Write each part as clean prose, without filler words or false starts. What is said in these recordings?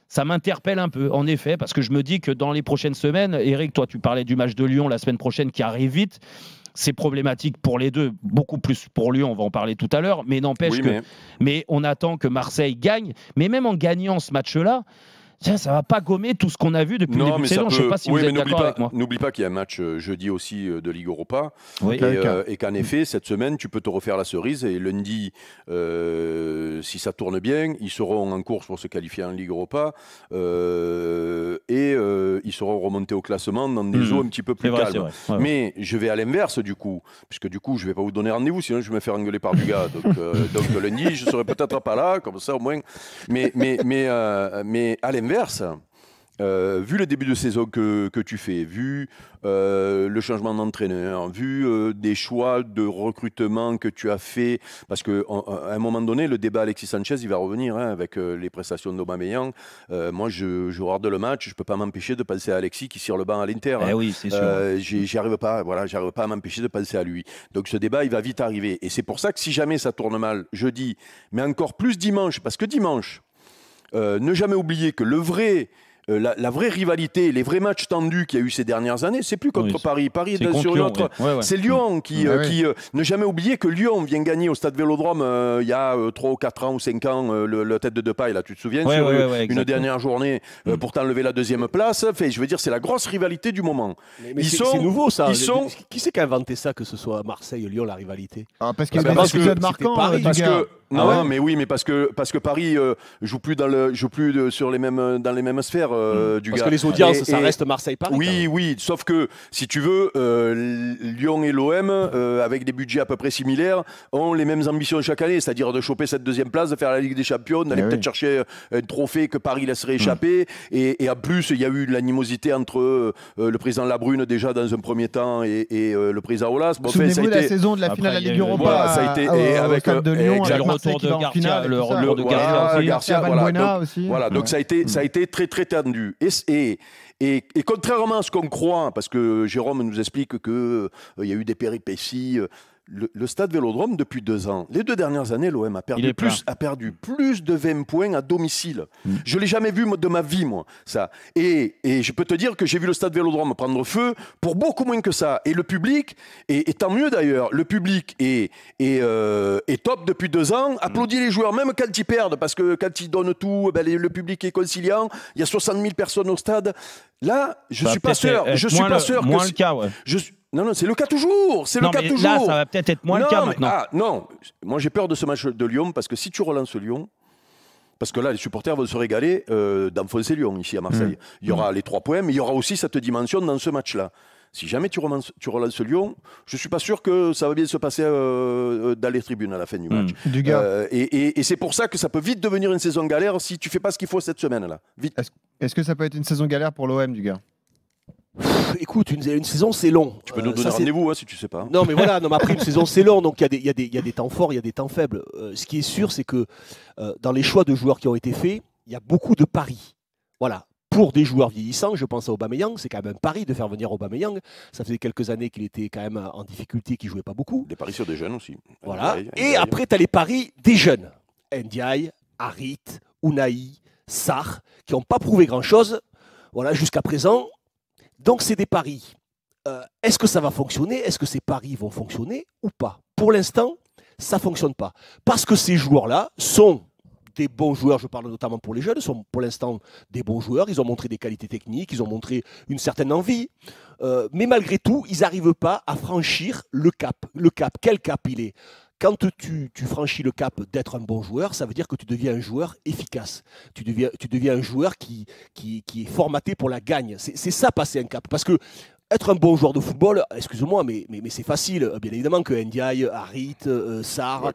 Ça m'interpelle un peu, en effet, parce que je me dis que dans les prochaines semaines, Eric, toi, tu parlais du match de Lyon la semaine prochaine qui arrive vite. C'est problématique pour les deux, beaucoup plus pour Lyon, on va en parler tout à l'heure, mais n'empêche mais on attend que Marseille gagne. Mais même en gagnant ce match-là, ça ne va pas gommer tout ce qu'on a vu depuis le début de saison. Je ne sais pas si vous êtes d'accord avec moi. N'oublie pas qu'il y a un match jeudi aussi de Ligue Europa. Oui. Et qu'en effet, cette semaine, tu peux te refaire la cerise. Et lundi, si ça tourne bien, ils seront en course pour se qualifier en Ligue Europa. Ils seront remontés au classement dans des eaux un petit peu plus calmes. Ouais. Mais je vais à l'inverse du coup. Puisque du coup, je ne vais pas vous donner rendez-vous, sinon je vais me faire engueuler par du gars. Donc lundi, je ne serai peut-être pas là, comme ça au moins. Mais à l'inverse, vu le début de saison que tu fais, vu le changement d'entraîneur, vu des choix de recrutement que tu as fait, parce qu'à un moment donné, le débat Alexis Sanchez, il va revenir avec les prestations d'Aubameyang. Moi, je regarde le match, je ne peux pas m'empêcher de penser à Alexis qui tire le banc à l'Inter. Oui, c'est sûr. J'arrive pas à m'empêcher de penser à lui. Donc ce débat, il va vite arriver. Et c'est pour ça que si jamais ça tourne mal jeudi, mais encore plus dimanche, parce que dimanche, ne jamais oublier que la vraie rivalité, les vrais matchs tendus qu'il y a eu ces dernières années, c'est plus contre Paris. Paris est sur une autre. C'est Lyon qui ne jamais oublier que Lyon vient gagner au Stade Vélodrome il y a 3 ou 4 ans ou 5 ans le tête de Depay, là, tu te souviens, sur une dernière journée pour t'enlever la deuxième place. Enfin, je veux dire, c'est la grosse rivalité du moment. Mais c'est nouveau ça. Qui c'est qui a inventé ça, que ce soit Marseille, Lyon, la rivalité? Parce qu'il y a des épisodes marquants. Parce que Paris joue plus sur les mêmes dans les mêmes sphères. Parce que les audiences, ça reste Marseille-Paris. Oui, sauf que si tu veux, Lyon et l'OM, avec des budgets à peu près similaires, ont les mêmes ambitions chaque année, c'est-à-dire de choper cette deuxième place, de faire la Ligue des Champions, d'aller peut-être chercher un trophée que Paris laisserait échapper. Et en plus, il y a eu de l'animosité entre le président Labrune déjà dans un premier temps et le président Aulas. Souvenez-vous de la saison de la finale de la Ligue Europa ça a été au Stade de Lyon, avec Marseille qui va en finale, le retour de Garcia aussi. Voilà, donc ça a été très très tendu. Et contrairement à ce qu'on croit, parce que Jérôme nous explique qu'il y a eu des péripéties, le Stade Vélodrome, depuis 2 ans, les 2 dernières années, l'OM a perdu plus de 20 points à domicile. Je ne l'ai jamais vu de ma vie, moi, ça. Et je peux te dire que j'ai vu le Stade Vélodrome prendre feu pour beaucoup moins que ça. Et le public, et tant mieux d'ailleurs, le public est top depuis 2 ans, applaudit les joueurs, même quand ils perdent, parce que quand ils donnent tout, le public est conciliant, il y a 60 000 personnes au stade. Là, je ne suis pas sûr. Je suis pas sûr que moins le cas, Non, c'est le cas toujours. C'est le cas toujours. Là, ça va peut-être être moins le cas maintenant. Non, moi j'ai peur de ce match de Lyon parce que si tu relances Lyon, parce que là les supporters vont se régaler d'enfoncer Lyon ici à Marseille. Il y aura les 3 points, mais il y aura aussi cette dimension dans ce match-là. Si jamais tu relances Lyon, je ne suis pas sûr que ça va bien se passer dans les tribunes à la fin du match. Et c'est pour ça que ça peut vite devenir une saison galère si tu ne fais pas ce qu'il faut cette semaine-là. Vite. Est-ce que ça peut être une saison galère pour l'OM, du gars? Écoute, une saison, c'est long. Tu peux nous donner rendez-vous si tu ne sais pas. Non, mais voilà, après, une saison, c'est long. Donc, il y a des temps forts, il y a des temps faibles. Ce qui est sûr, c'est que dans les choix de joueurs qui ont été faits, il y a beaucoup de paris. Voilà. Pour des joueurs vieillissants, je pense à Aubameyang, c'est quand même un pari de faire venir Aubameyang. Ça faisait quelques années qu'il était quand même en difficulté, qu'il ne jouait pas beaucoup. Des paris sur des jeunes aussi. Voilà. Et après, tu as les paris des jeunes. Ndiaye, Harit, Unai, Sarr, qui n'ont pas prouvé grand-chose jusqu'à présent. Donc, c'est des paris. Est-ce que ça va fonctionner? Est-ce que ces paris vont fonctionner ou pas? Pour l'instant, ça ne fonctionne pas. Parce que ces joueurs-là sont des bons joueurs, je parle notamment pour les jeunes, sont pour l'instant des bons joueurs. Ils ont montré des qualités techniques, ils ont montré une certaine envie. Mais malgré tout, ils n'arrivent pas à franchir le cap. Le cap, quel cap il est? Quand tu franchis le cap d'être un bon joueur, ça veut dire que tu deviens un joueur efficace. Tu deviens un joueur qui est formaté pour la gagne. C'est ça, passer un cap. Parce que être un bon joueur de football, excuse-moi, mais c'est facile. Bien évidemment que Ndiaye, Harit, Sarr,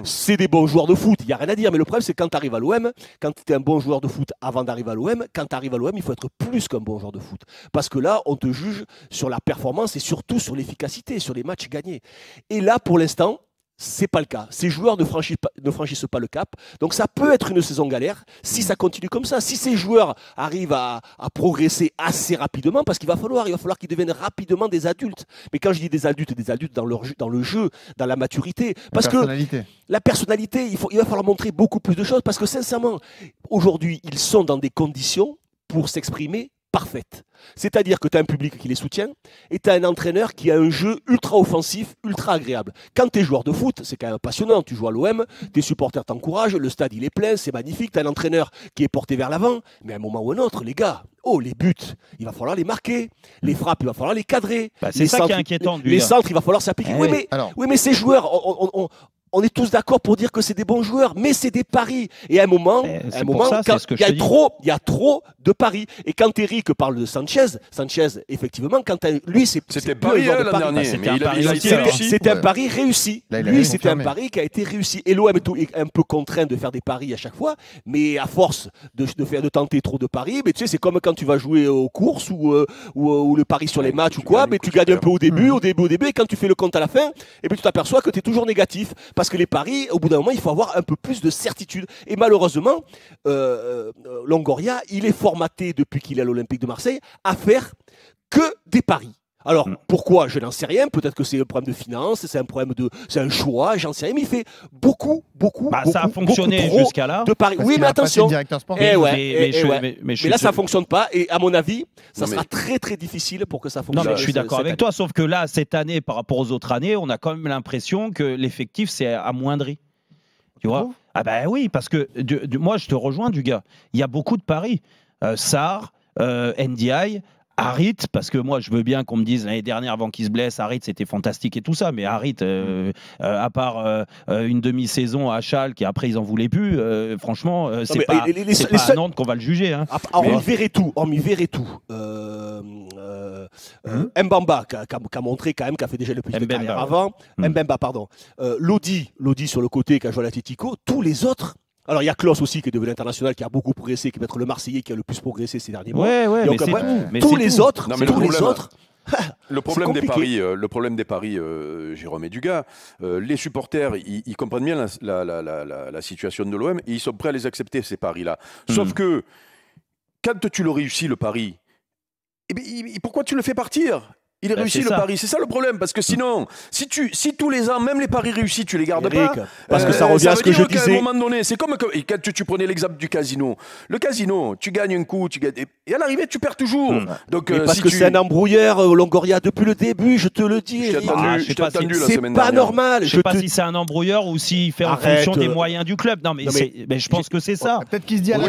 c'est des bons joueurs de foot. Il n'y a rien à dire. Mais le problème, c'est quand tu arrives à l'OM, quand tu es un bon joueur de foot avant d'arriver à l'OM, quand tu arrives à l'OM, il faut être plus qu'un bon joueur de foot. Parce que là, on te juge sur la performance et surtout sur l'efficacité, sur les matchs gagnés. Et là, pour l'instant, c'est pas le cas. Ces joueurs ne franchissent pas le cap. Donc ça peut être une saison galère si ça continue comme ça. Si ces joueurs arrivent à progresser assez rapidement, parce qu'il va falloir qu'ils deviennent rapidement des adultes. Mais quand je dis des adultes dans le jeu, dans la maturité. Parce que la personnalité, il va falloir montrer beaucoup plus de choses. Parce que sincèrement, aujourd'hui, ils sont dans des conditions pour s'exprimer parfaite. C'est-à-dire que tu as un public qui les soutient et tu as un entraîneur qui a un jeu ultra offensif, ultra agréable. Quand tu es joueur de foot, c'est quand même passionnant. Tu joues à l'OM, tes supporters t'encouragent, le stade il est plein, c'est magnifique. Tu as un entraîneur qui est porté vers l'avant, mais à un moment ou un autre, les gars, les buts, il va falloir les marquer. Les frappes, il va falloir les cadrer. C'est ça qui est inquiétant. Les centres, il va falloir s'appliquer. Oui, mais ces joueurs, on est tous d'accord pour dire que c'est des bons joueurs, mais c'est des paris. Et à un moment, il y a trop de paris. Et quand Eric parle de Sanchez, effectivement, lui, c'était pas un joueur de pari. C'était un pari réussi. Lui, c'était un pari qui a été réussi. Et l'OM est un peu contraint de faire des paris à chaque fois, mais à force de tenter trop de paris, mais tu sais, c'est comme quand tu vas jouer aux courses ou le pari sur les matchs ou quoi, mais tu gagnes un peu au début, et quand tu fais le compte à la fin, et puis tu t'aperçois que tu es toujours négatif. Parce que les paris, au bout d'un moment, il faut avoir un peu plus de certitude. Et malheureusement, Longoria, il est formaté depuis qu'il est à l'Olympique de Marseille à faire que des paris. Alors, pourquoi? Je n'en sais rien. Peut-être que c'est un problème de finance, c'est un choix, j'en sais rien. Mais il fait beaucoup ça a fonctionné jusqu'à là. De paris. Oui, mais attention. Mais là, ça ne fonctionne pas. Et à mon avis, ça sera très, très difficile pour que ça fonctionne. Non, mais je suis d'accord avec toi. Sauf que là, cette année, par rapport aux autres années, on a quand même l'impression que l'effectif s'est amoindri. Tu vois? Ah ben oui, parce que moi, je te rejoins, du gars. Il y a beaucoup de paris. Sarr, Ndiaye, Harit, parce que moi je veux bien qu'on me dise l'année dernière avant qu'il se blesse, Harit c'était fantastique et tout ça, mais Harit, à part une demi-saison à Schalke et après ils en voulaient plus, franchement, c'est pas à Nantes qu'on va le juger. Hein. On verrait tout. Mbamba qui a montré quand même, qui a fait déjà le plus de carrière avant. Mbemba, pardon. Lodi sur le côté qui a joué à l'Atlético. Tous les autres. Alors, il y a Klaus aussi qui est devenu international, qui a beaucoup progressé, qui peut être le Marseillais qui a le plus progressé ces derniers mois. Donc, tous les autres. Le problème des paris, Jérôme et Dugas, les supporters, ils comprennent bien la situation de l'OM et ils sont prêts à les accepter, ces paris-là. Sauf que, quand tu le réussis, le pari, pourquoi tu le fais partir ? Il est réussi le pari, c'est ça le problème, parce que sinon, si tous les ans, même les paris réussis, tu les gardes pas, parce que ça revient à ce que je disais. À un moment donné, c'est comme quand tu prenais l'exemple du casino. Le casino, tu gagnes un coup, et à l'arrivée, tu perds toujours. Donc, parce que c'est un embrouilleur, Longoria, depuis le début, je te le dis. Je t'ai attendu la semaine dernière. C'est pas normal. Je sais pas si c'est un embrouilleur ou s'il fait en fonction des moyens du club. Non, mais je pense que c'est ça. Peut-être qu'il se dit à les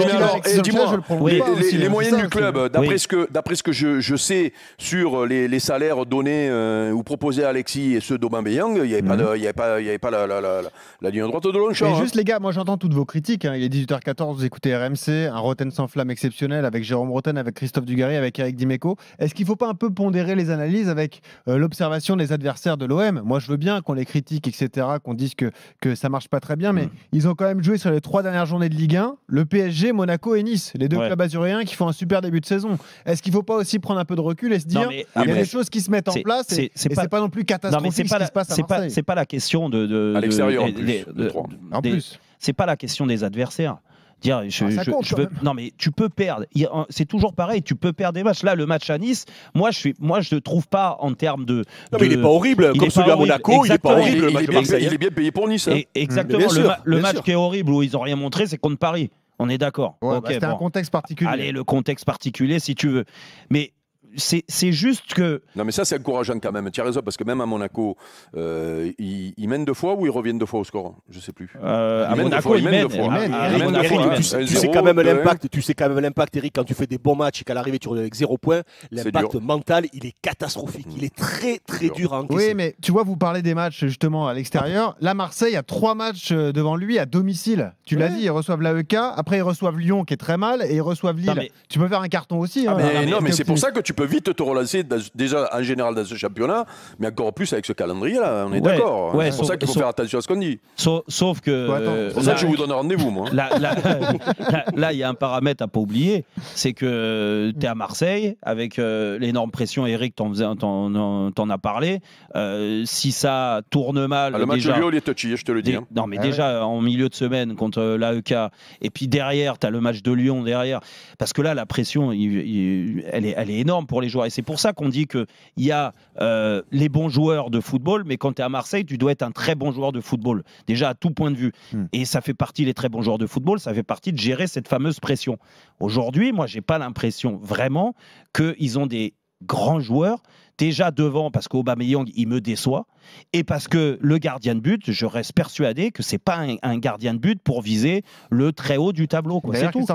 moyens du club, d'après ce que je sais sur les salaires donnés ou proposés à Alexis et ceux d'Aubameyang, il n'y avait pas la ligne droite de Longchamp. Et juste les gars, moi j'entends toutes vos critiques. Il est 18h14, vous écoutez RMC, un Roten sans flamme exceptionnel avec Jérôme Roten, avec Christophe Dugarry, avec Eric Dimeco. Est-ce qu'il ne faut pas un peu pondérer les analyses avec l'observation des adversaires de l'OM? Moi je veux bien qu'on les critique, etc., qu'on dise que ça ne marche pas très bien, mais ils ont quand même joué sur les 3 dernières journées de Ligue 1, le PSG, Monaco et Nice, les 2 clubs azuréens qui font un super début de saison. Est-ce qu'il ne faut pas aussi prendre un peu de recul et se dire il y a des choses qui se mettent en place et c'est pas non plus catastrophique ce qui se passe à Marseille. C'est pas la question à l'extérieur en plus. C'est pas la question des adversaires. Non mais tu peux perdre. C'est toujours pareil. Tu peux perdre des matchs. Là, le match à Nice, moi je trouve pas en termes de. Non mais il est pas horrible. Comme celui à Monaco, il est pas horrible. Il est bien payé pour Nice. Exactement. Le match qui est horrible où ils ont rien montré, c'est contre Paris. On est d'accord. C'était un contexte particulier. Allez, le contexte particulier si tu veux. Mais c'est juste que... Non mais ça c'est encourageant quand même, tu as raison, parce que même à Monaco, ils mènent 2 fois ou ils reviennent 2 fois au score? Je sais plus. À Monaco, ils mènent 2 fois. Tu sais quand même l'impact, Eric, quand tu fais des bons matchs et qu'à l'arrivée tu reviens avec 0 points, l'impact mental, il est catastrophique. Il est très très dur à encaisser. Oui, mais tu vois, vous parlez des matchs justement à l'extérieur. Là, Marseille a 3 matchs devant lui à domicile. Tu l'as dit, ils reçoivent l'AEK, après ils reçoivent Lyon qui est très mal et ils reçoivent Lille. Tu peux faire un carton aussi. Non mais c'est pour ça que tu peux vite te relancer déjà en général dans ce championnat, mais encore plus avec ce calendrier-là, on est d'accord. Ouais, c'est pour ça qu'il faut faire attention à ce qu'on dit. Sauf que... C'est pour ça que je vous donne rendez-vous, moi. Là, il y a un paramètre à pas oublier, c'est que tu es à Marseille, avec l'énorme pression, Eric t'en a parlé. Si ça tourne mal... Le match de Lyon, il est touchy, je te le dis. Non, mais déjà, en milieu de semaine, contre l'AEK, et puis derrière, tu as le match de Lyon derrière. Parce que là, la pression, elle est énorme pour les joueurs. Et c'est pour ça qu'on dit qu'il y a les bons joueurs de football, mais quand tu es à Marseille, tu dois être un très bon joueur de football. Déjà, à tout point de vue. Et ça fait partie, les très bons joueurs de football, ça fait partie de gérer cette fameuse pression. Aujourd'hui, moi, j'ai pas l'impression vraiment qu'ils ont des grands joueurs. Déjà devant, parce qu'Aubameyang, il me déçoit. Et parce que le gardien de but, je reste persuadé que c'est pas un gardien de but pour viser le très haut du tableau. C'est tout.